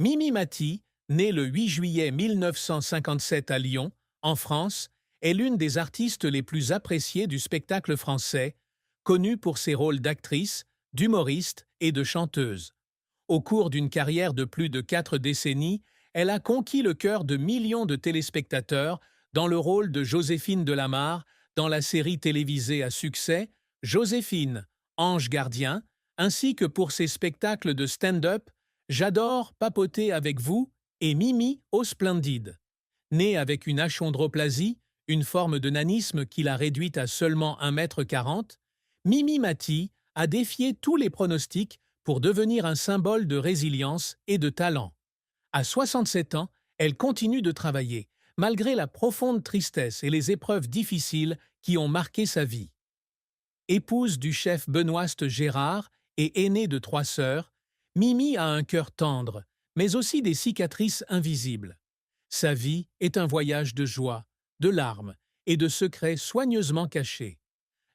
Mimi Mati, née le 8 juillet 1957 à Lyon, en France, est l'une des artistes les plus appréciées du spectacle français, connue pour ses rôles d'actrice, d'humoriste et de chanteuse. Au cours d'une carrière de plus de 4 décennies, elle a conquis le cœur de millions de téléspectateurs dans le rôle de Joséphine Delamarre dans la série télévisée à succès Joséphine, Ange gardien, ainsi que pour ses spectacles de stand-up J'adore papoter avec vous et Mimi au Splendide. Née avec une achondroplasie, une forme de nanisme qui l'a réduite à seulement 1,40 m, Mimi Mati a défié tous les pronostics pour devenir un symbole de résilience et de talent. À 67 ans, elle continue de travailler, malgré la profonde tristesse et les épreuves difficiles qui ont marqué sa vie. Épouse du chef Benoîst Gérard et aînée de 3 sœurs, Mimi a un cœur tendre, mais aussi des cicatrices invisibles. Sa vie est un voyage de joie, de larmes et de secrets soigneusement cachés.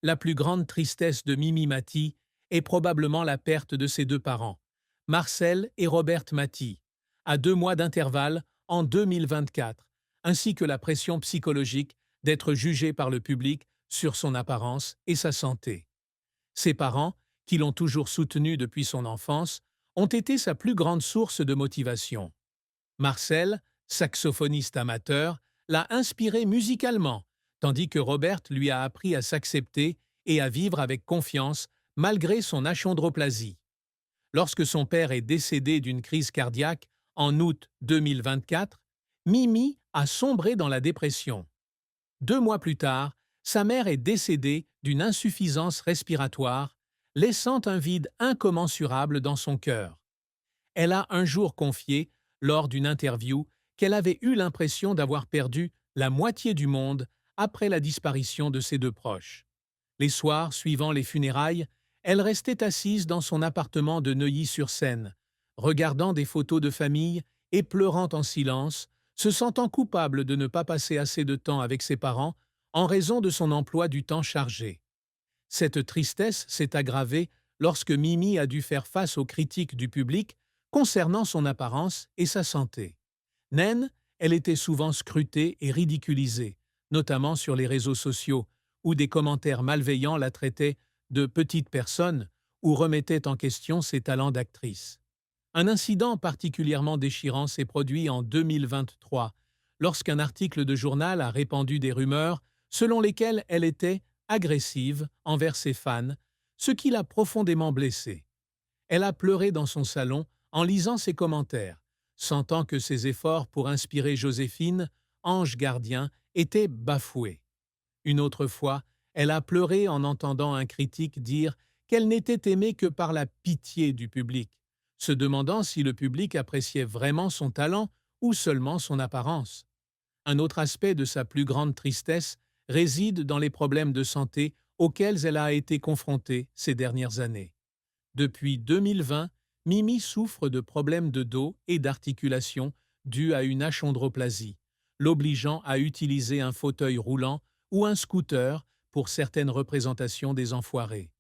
La plus grande tristesse de Mimi Mati est probablement la perte de ses 2 parents, Marcel et Robert Mati, à 2 mois d'intervalle en 2024, ainsi que la pression psychologique d'être jugé par le public sur son apparence et sa santé. Ses parents, qui l'ont toujours soutenu depuis son enfance, ont été sa plus grande source de motivation. Marcel, saxophoniste amateur, l'a inspiré musicalement, tandis que Robert lui a appris à s'accepter et à vivre avec confiance malgré son achondroplasie. Lorsque son père est décédé d'une crise cardiaque en août 2024, Mimi a sombré dans la dépression. 2 mois plus tard, sa mère est décédée d'une insuffisance respiratoire, laissant un vide incommensurable dans son cœur. Elle a un jour confié, lors d'une interview, qu'elle avait eu l'impression d'avoir perdu la moitié du monde après la disparition de ses 2 proches. Les soirs suivant les funérailles, elle restait assise dans son appartement de Neuilly-sur-Seine, regardant des photos de famille et pleurant en silence, se sentant coupable de ne pas passer assez de temps avec ses parents en raison de son emploi du temps chargé. Cette tristesse s'est aggravée lorsque Mimi a dû faire face aux critiques du public concernant son apparence et sa santé. Naine, elle était souvent scrutée et ridiculisée, notamment sur les réseaux sociaux, où des commentaires malveillants la traitaient de petite personne ou remettaient en question ses talents d'actrice. Un incident particulièrement déchirant s'est produit en 2023, lorsqu'un article de journal a répandu des rumeurs selon lesquelles elle était agressive envers ses fans, ce qui l'a profondément blessée. Elle a pleuré dans son salon en lisant ces commentaires, sentant que ses efforts pour inspirer Joséphine, ange gardien, étaient bafoués. Une autre fois, elle a pleuré en entendant un critique dire qu'elle n'était aimée que par la pitié du public, se demandant si le public appréciait vraiment son talent ou seulement son apparence. Un autre aspect de sa plus grande tristesse réside dans les problèmes de santé auxquels elle a été confrontée ces dernières années. Depuis 2020, Mimi souffre de problèmes de dos et d'articulation dus à une achondroplasie, l'obligeant à utiliser un fauteuil roulant ou un scooter pour certaines représentations des Enfoirés.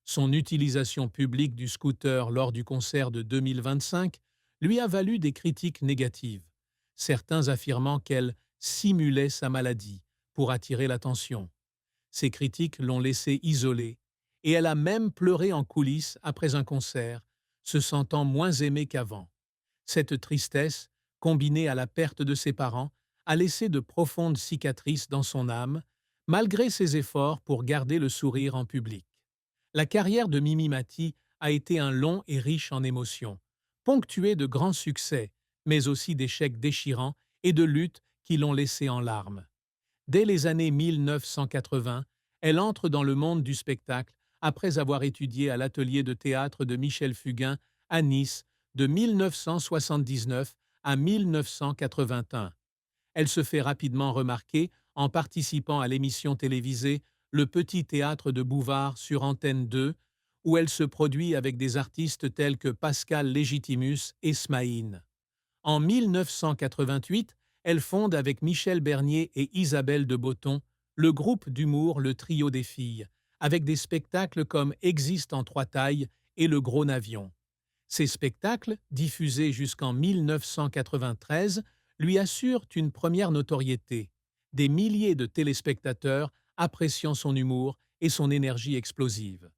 Son utilisation publique du scooter lors du concert de 2025 lui a valu des critiques négatives, certains affirmant qu'elle simulait sa maladie pour attirer l'attention. Ces critiques l'ont laissée isolée, et elle a même pleuré en coulisses après un concert, se sentant moins aimée qu'avant. Cette tristesse, combinée à la perte de ses parents, a laissé de profondes cicatrices dans son âme, malgré ses efforts pour garder le sourire en public. La carrière de Mimi Mati a été un long et riche en émotions, ponctué de grands succès, mais aussi d'échecs déchirants et de luttes qui l'ont laissée en larmes. Dès les années 1980, elle entre dans le monde du spectacle après avoir étudié à l'atelier de théâtre de Michel Fugain à Nice de 1979 à 1981. Elle se fait rapidement remarquer en participant à l'émission télévisée Le Petit Théâtre de Bouvard sur Antenne 2, où elle se produit avec des artistes tels que Pascal Légitimus et Smaïn. En 1988, elle fonde avec Michel Bernier et Isabelle de Botton le groupe d'humour Le Trio des Filles, avec des spectacles comme Existe en 3 tailles et Le Gros Navion. Ces spectacles, diffusés jusqu'en 1993, lui assurent une première notoriété. Des milliers de téléspectateurs appréciant son humour et son énergie explosive.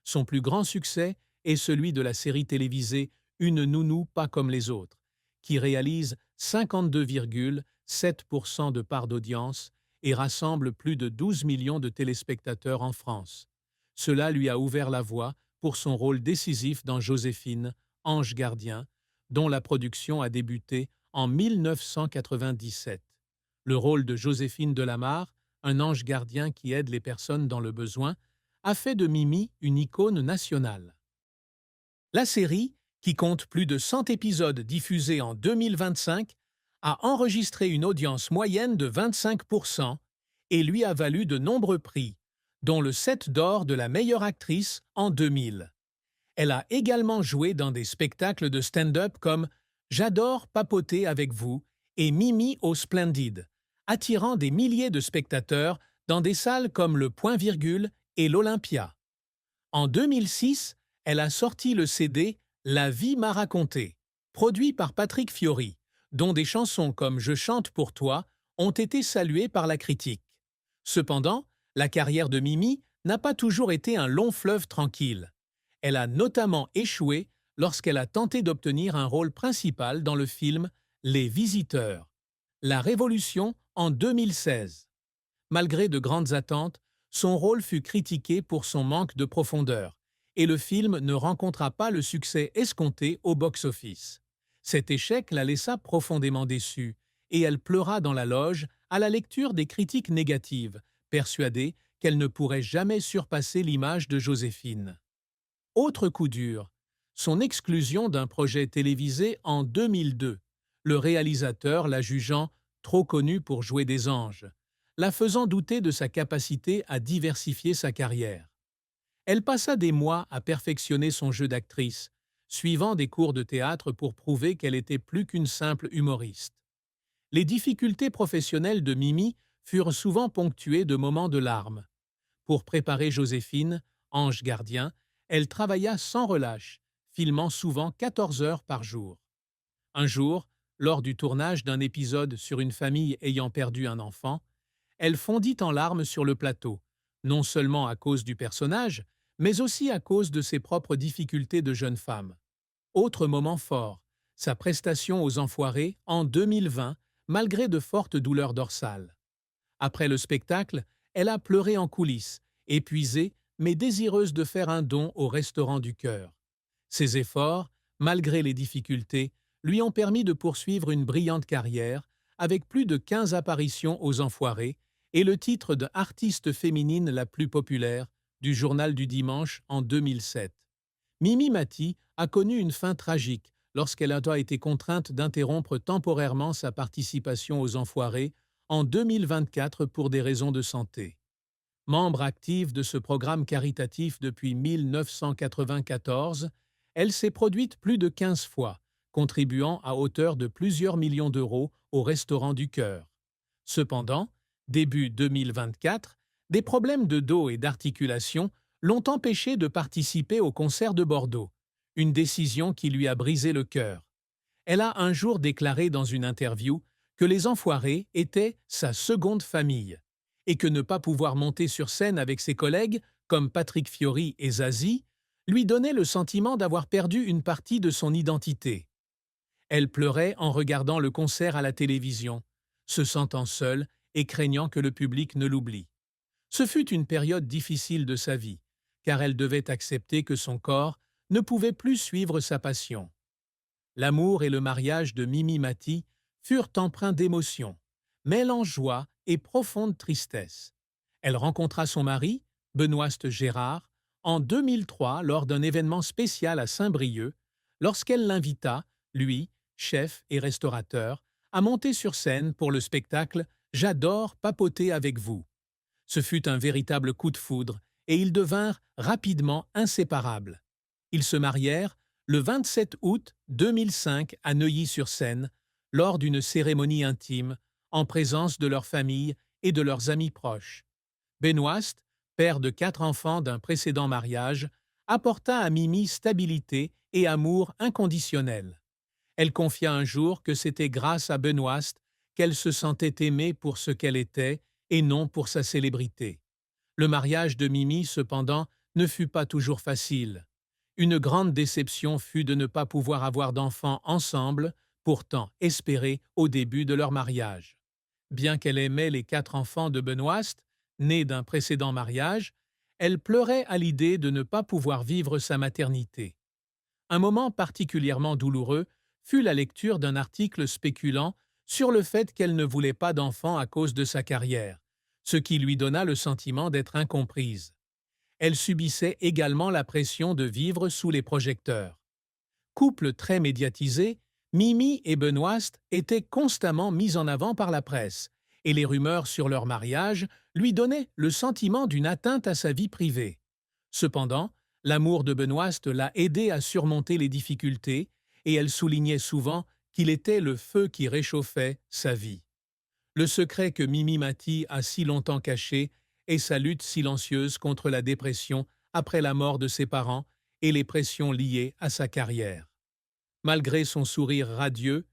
Son plus grand succès est celui de la série télévisée Une nounou pas comme les autres, qui réalise 52,7% de part d'audience et rassemble plus de 12 millions de téléspectateurs en France. Cela lui a ouvert la voie pour son rôle décisif dans Joséphine, Ange gardien, dont la production a débuté en 1997. Le rôle de Joséphine Delamarre, un ange gardien qui aide les personnes dans le besoin, a fait de Mimi une icône nationale. La série, qui compte plus de 100 épisodes diffusés en 2025, a enregistré une audience moyenne de 25% et lui a valu de nombreux prix, dont le 7 d'or de la meilleure actrice en 2000. Elle a également joué dans des spectacles de stand-up comme J'adore papoter avec vous et Mimi au Splendide, attirant des milliers de spectateurs dans des salles comme le Point-Virgule et l'Olympia. En 2006, elle a sorti le CD La vie m'a raconté, produit par Patrick Fiori, dont des chansons comme Je chante pour toi ont été saluées par la critique. Cependant, la carrière de Mimi n'a pas toujours été un long fleuve tranquille. Elle a notamment échoué lorsqu'elle a tenté d'obtenir un rôle principal dans le film Les Visiteurs, La Révolution en 2016. Malgré de grandes attentes, son rôle fut critiqué pour son manque de profondeur, et le film ne rencontra pas le succès escompté au box-office. Cet échec la laissa profondément déçue, et elle pleura dans la loge à la lecture des critiques négatives, persuadée qu'elle ne pourrait jamais surpasser l'image de Joséphine. Autre coup dur, son exclusion d'un projet télévisé en 2002, le réalisateur la jugeant trop connue pour jouer des anges, la faisant douter de sa capacité à diversifier sa carrière. Elle passa des mois à perfectionner son jeu d'actrice, suivant des cours de théâtre pour prouver qu'elle était plus qu'une simple humoriste. Les difficultés professionnelles de Mimi furent souvent ponctuées de moments de larmes. Pour préparer Joséphine, ange gardien, elle travailla sans relâche, filmant souvent 14 heures par jour. Un jour, lors du tournage d'un épisode sur une famille ayant perdu un enfant, elle fondit en larmes sur le plateau, non seulement à cause du personnage, mais aussi à cause de ses propres difficultés de jeune femme. Autre moment fort, sa prestation aux Enfoirés en 2020, malgré de fortes douleurs dorsales. Après le spectacle, elle a pleuré en coulisses, épuisée mais désireuse de faire un don au Restaurant du Cœur. Ses efforts, malgré les difficultés, lui ont permis de poursuivre une brillante carrière, avec plus de 15 apparitions aux Enfoirés et le titre de artiste féminine la plus populaire du Journal du Dimanche en 2007. Mimi Mati a connu une fin tragique lorsqu'elle a été contrainte d'interrompre temporairement sa participation aux Enfoirés en 2024 pour des raisons de santé. Membre active de ce programme caritatif depuis 1994, elle s'est produite plus de 15 fois, contribuant à hauteur de plusieurs millions d'euros au Restaurant du Cœur. Cependant, début 2024, des problèmes de dos et d'articulation l'ont empêchée de participer au concert de Bordeaux, une décision qui lui a brisé le cœur. Elle a un jour déclaré dans une interview que les Enfoirés étaient sa seconde famille, et que ne pas pouvoir monter sur scène avec ses collègues, comme Patrick Fiori et Zazie, lui donnait le sentiment d'avoir perdu une partie de son identité. Elle pleurait en regardant le concert à la télévision, se sentant seule et craignant que le public ne l'oublie. Ce fut une période difficile de sa vie, car elle devait accepter que son corps ne pouvait plus suivre sa passion. L'amour et le mariage de Mimi Mati furent empreints d'émotion, mêlant joie et profonde tristesse. Elle rencontra son mari, Benoît Gérard, en 2003 lors d'un événement spécial à Saint-Brieuc, lorsqu'elle l'invita, lui, chef et restaurateur, à monter sur scène pour le spectacle « J'adore papoter avec vous ». Ce fut un véritable coup de foudre et ils devinrent rapidement inséparables. Ils se marièrent le 27 août 2005 à Neuilly-sur-Seine, lors d'une cérémonie intime, en présence de leur famille et de leurs amis proches. Benoît, père de 4 enfants d'un précédent mariage, apporta à Mimi stabilité et amour inconditionnel. Elle confia un jour que c'était grâce à Benoît qu'elle se sentait aimée pour ce qu'elle était et non pour sa célébrité. Le mariage de Mimi, cependant, ne fut pas toujours facile. Une grande déception fut de ne pas pouvoir avoir d'enfants ensemble, pourtant espérés au début de leur mariage. Bien qu'elle aimait les 4 enfants de Benoît, nés d'un précédent mariage, elle pleurait à l'idée de ne pas pouvoir vivre sa maternité. Un moment particulièrement douloureux fut la lecture d'un article spéculant sur le fait qu'elle ne voulait pas d'enfant à cause de sa carrière, ce qui lui donna le sentiment d'être incomprise. Elle subissait également la pression de vivre sous les projecteurs. Couple très médiatisé, Mimi et Benoît étaient constamment mis en avant par la presse, et les rumeurs sur leur mariage lui donnaient le sentiment d'une atteinte à sa vie privée. Cependant, l'amour de Benoît l'a aidée à surmonter les difficultés, et elle soulignait souvent qu'il était le feu qui réchauffait sa vie. Le secret que Mimi Mati a si longtemps caché est sa lutte silencieuse contre la dépression après la mort de ses parents et les pressions liées à sa carrière. Malgré son sourire radieux